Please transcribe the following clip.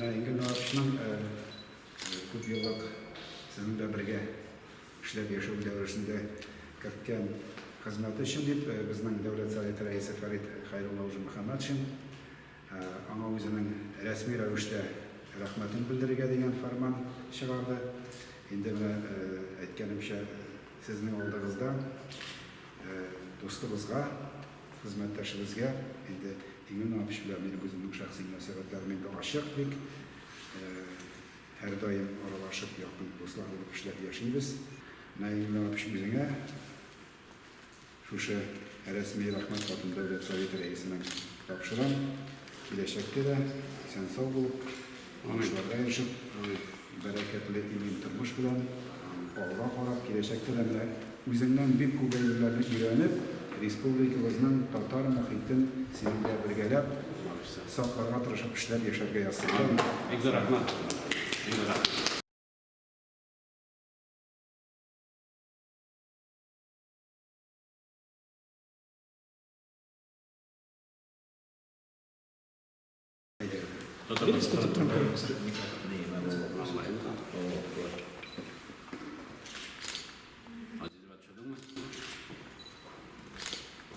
Engin Nurapış'ın көп yıllık sizinle birge işlep yaşam devresinde kırkken hizmeti için bizden Devlet Sovyeti Reisi Farid Hayrullah Muhammad için ana özünün resmi rəvişdə rəhmətini bildirge degen farman çıkardı. Şimdi ben etkenimşe sizin olduğunuzda dostumuzga, hizmetdaşımızga, şimdi Engin Nurapış bilen benim özümün şahsi münasebetlerimden de aşıklık. Her daim aralaşıp yakın dostlar olup işler yaşayırız. Engin Nurapış bizine şu resmi rahmet katım Devlet Sovyeti Reisi'nin tapşıran gelecekte de sen sağ olup, anışlarda yaşayıp, bereketli ilim durmuş bilen, Allah'a karab gelecekte de özünden büyük kuvvetlerini öğrenip, Respublikamızın Tatar muhitin seninle birgelep, sağlarına tırışıp işler yaşarga yazsınlar. Ekzer rahmet. Tutup